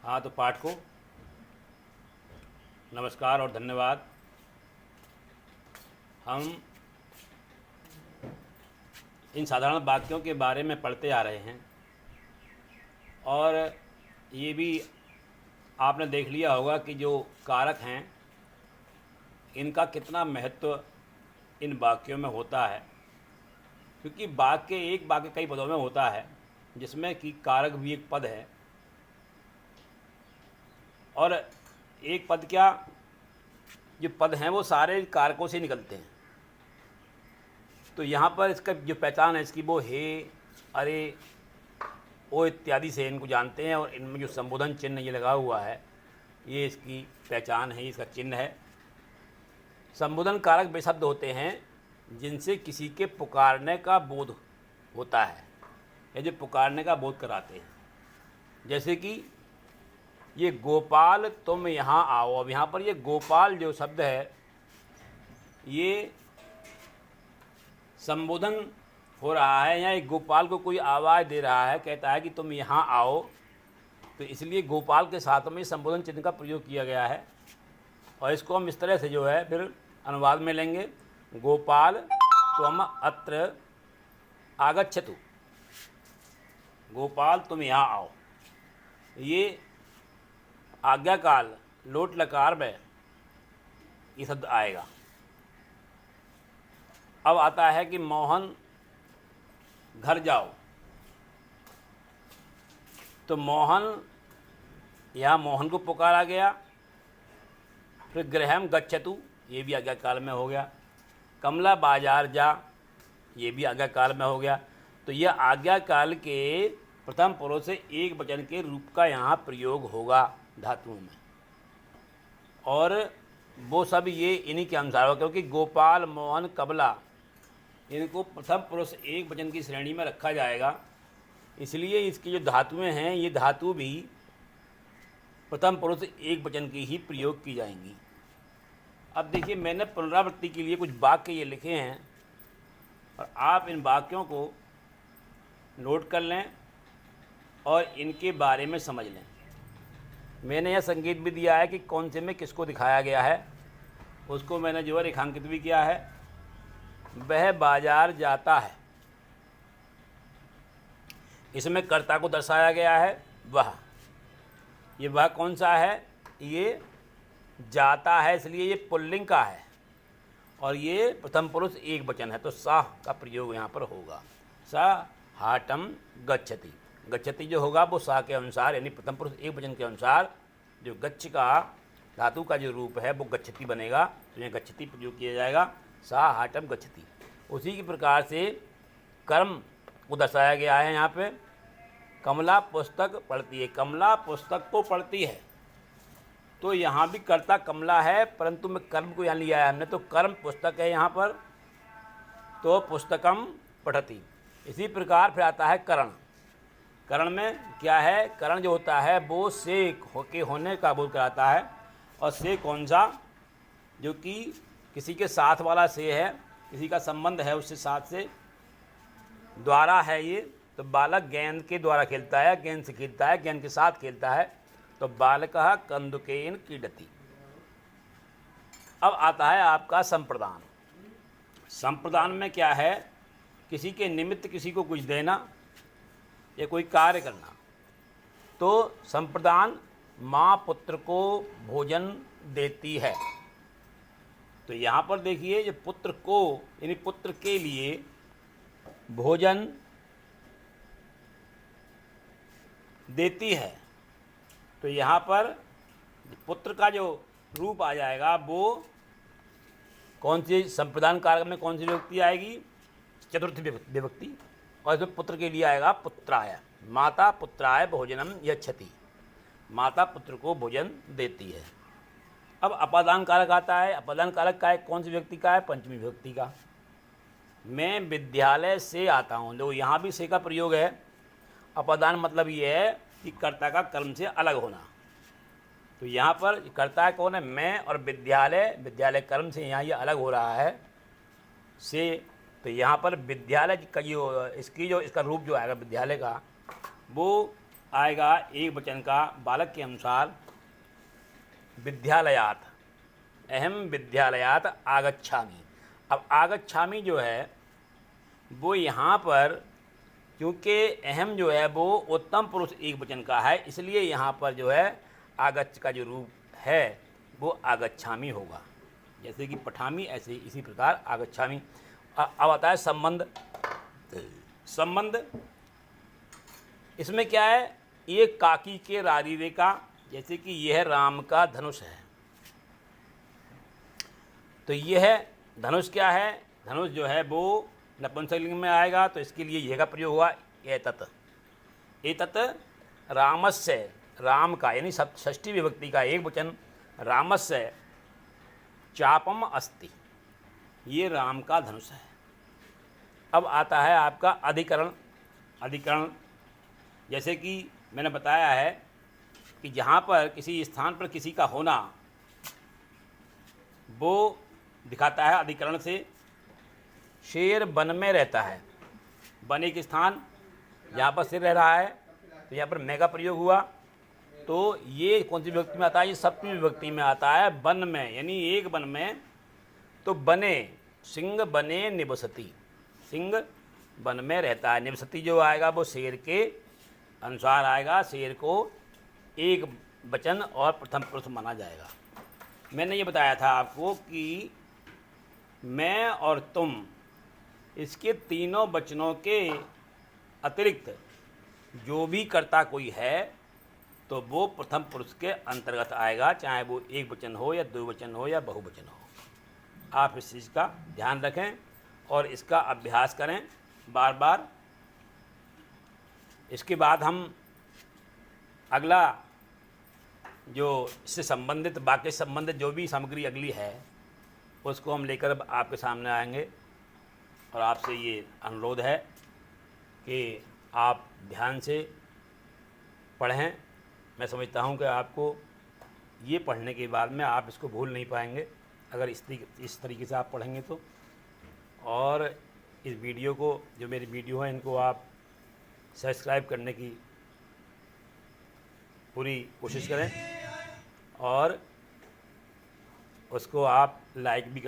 हाँ, तो पाठ को नमस्कार और धन्यवाद। हम इन साधारण वाक्यों के बारे में पढ़ते आ रहे हैं और ये भी आपने देख लिया होगा कि जो कारक हैं इनका कितना महत्व इन वाक्यों में होता है, क्योंकि एक वाक्य कई पदों में होता है जिसमें कि कारक भी एक पद है और एक पद क्या, जो पद हैं वो सारे कारकों से निकलते हैं। तो यहाँ पर इसका जो पहचान है इसकी वो हे, अरे, ओ इत्यादि से इनको जानते हैं और इनमें जो संबोधन चिन्ह ये लगा हुआ है ये इसकी पहचान है, इसका चिन्ह है। संबोधन कारक वे शब्द होते हैं जिनसे किसी के पुकारने का बोध होता है या जो पुकारने का बोध कराते हैं। जैसे कि ये गोपाल तुम यहाँ आओ। अब यहाँ पर ये गोपाल जो शब्द है ये संबोधन हो रहा है, या एक गोपाल को कोई आवाज़ दे रहा है, कहता है कि तुम यहाँ आओ, तो इसलिए गोपाल के साथ में संबोधन चिन्ह का प्रयोग किया गया है। और इसको हम इस तरह से जो है फिर अनुवाद में लेंगे, गोपाल त्वम अत्र आगच्छतु। गोपाल तुम यहाँ आओ, ये आज्ञाकाल लोट लकार में ये शब्द आएगा। अब आता है कि मोहन घर जाओ, तो मोहन, यहाँ मोहन को पुकारा गया। फिर गृहम गच्छतु, ये भी आज्ञाकाल में हो गया। कमला बाजार जा, ये भी आज्ञाकाल में हो गया। तो यह आज्ञाकाल के प्रथम पुरुष से एक वचन के रूप का यहाँ प्रयोग होगा धातुओं में, और वो सब ये इन्हीं के अनुसार हो, क्योंकि गोपाल, मोहन, कमला इनको प्रथम पुरुष एक वचन की श्रेणी में रखा जाएगा, इसलिए इसकी जो धातुएं हैं ये धातु भी प्रथम पुरुष एक वचन की ही प्रयोग की जाएंगी। अब देखिए, मैंने पुनरावृत्ति के लिए कुछ वाक्य ये लिखे हैं और आप इन वाक्यों को नोट कर लें और इनके बारे में समझ लें। मैंने यह संकेत भी दिया है कि कौन से में किसको दिखाया गया है, उसको मैंने जो है रेखांकित भी किया है। वह बाजार जाता है, इसमें कर्ता को दर्शाया गया है वह। ये वह कौन सा है, ये जाता है, इसलिए ये पुल्लिंग का है और ये प्रथम पुरुष एक वचन है, तो साह का प्रयोग यहाँ पर होगा। सा हाटम गच्छति, गच्छति जो होगा वो सा के अनुसार, यानी प्रथम पुरुष एक वचन के अनुसार जो गच्छ का धातु का जो रूप है वो गच्छति बनेगा, तो यहाँ गच्छति प्रयोग किया जाएगा। सा हाटम गच्छति। उसी के प्रकार से कर्म को दर्शाया गया है यहाँ पे। कमला पुस्तक पढ़ती है, कमला पुस्तक को पढ़ती है, तो यहाँ भी कर्ता कमला है, परंतु मैं कर्म को यहाँ लिया है हमने, तो कर्म पुस्तक है यहाँ पर, तो पुस्तकम पठती। इसी प्रकार फिर आता है करण। करण में क्या है, करण जो होता है वो से के होने का बोध कराता है। और से कौन सा, जो कि किसी के साथ वाला से है, किसी का संबंध है उससे, साथ से द्वारा है ये। तो बालक गेंद के द्वारा खेलता है, गेंद से खेलता है, गेंद के साथ खेलता है, तो बालकः कंदुकेन क्रीडति। अब आता है आपका संप्रदान। संप्रदान में क्या है, किसी के निमित्त किसी को कुछ देना या कोई कार्य करना। तो संप्रदान माँ पुत्र को भोजन देती है। तो यहाँ पर देखिए, जो पुत्र को यानी पुत्र के लिए भोजन देती है, तो यहाँ पर पुत्र का जो रूप आ जाएगा वो कौन सी संप्रदान कारक में कौन सी विभक्ति आएगी, चतुर्थी विभक्ति, और इसमें पुत्र के लिए आएगा पुत्राय। माता पुत्राय भोजनम यच्छति, माता पुत्र को भोजन देती है। अब अपादान कारक आता है। अपादान कारक का है कौन सी विभक्ति का है, पंचमी विभक्ति का। मैं विद्यालय से आता हूँ, देखो यहाँ भी से का प्रयोग है। अपादान मतलब ये है कि कर्ता का कर्म से अलग होना। तो यहाँ पर कर्ता कौन है, मैं, और विद्यालय, विद्यालय कर्म से यहाँ ये अलग हो रहा है से। तो यहाँ पर विद्यालय का जो इसका रूप जो आएगा विद्यालय का, वो आएगा एक वचन का बालक के अनुसार विद्यालयात, अहम विद्यालयात आगच्छामि। अब आगच्छामि जो है वो यहाँ पर, क्योंकि अहम जो है वो उत्तम पुरुष एक वचन का है, इसलिए यहाँ पर जो है आगच्छ का जो रूप है वो आगच्छामि होगा। जैसे कि पठामि, ऐसे इसी प्रकार आगच्छामि। अब आता है संबंध। संबंध इसमें क्या है, ये काकी के रारीरे का, जैसे कि यह राम का धनुष है, तो यह धनुष क्या है, धनुष जो है वो नपुंसकलिंग में आएगा, तो इसके लिए यह का प्रयोग हुआ एतत्। एतत् रामस्य, राम का यानी षष्ठी विभक्ति का एक वचन, रामस्य चापम अस्ति, ये राम का धनुष है। अब आता है आपका अधिकरण। अधिकरण जैसे कि मैंने बताया है कि जहाँ पर किसी स्थान पर किसी का होना वो दिखाता है अधिकरण से। शेर वन में रहता है, वन एक स्थान जहाँ पर शेर रह रहा है, तो यहाँ पर मैं का प्रयोग हुआ, तो ये कौन सी विभक्ति में आता है, ये सप्तमी विभक्ति में आता है। वन में यानी एक वन में, तो बने, सिंह बने निवसति, सिंह वन में रहता है। निवसति जो आएगा वो शेर के अनुसार आएगा, शेर को एक वचन और प्रथम पुरुष माना जाएगा। मैंने ये बताया था आपको कि मैं और तुम, इसके तीनों वचनों के अतिरिक्त जो भी कर्ता कोई है तो वो प्रथम पुरुष के अंतर्गत आएगा, चाहे वो एक वचन हो या दो वचन हो या बहुवचन हो। आप इस चीज़ का ध्यान रखें और इसका अभ्यास करें बार बार। इसके बाद हम अगला जो इससे संबंधित, वाक्य से संबंधित जो भी सामग्री अगली है उसको हम लेकर आपके सामने आएंगे। और आपसे ये अनुरोध है कि आप ध्यान से पढ़ें। मैं समझता हूँ कि आपको ये पढ़ने के बाद में आप इसको भूल नहीं पाएंगे अगर इस तरीके से आप पढ़ेंगे तो। और इस वीडियो को, जो मेरी वीडियो है, इनको आप सब्सक्राइब करने की पूरी कोशिश करें और उसको आप लाइक भी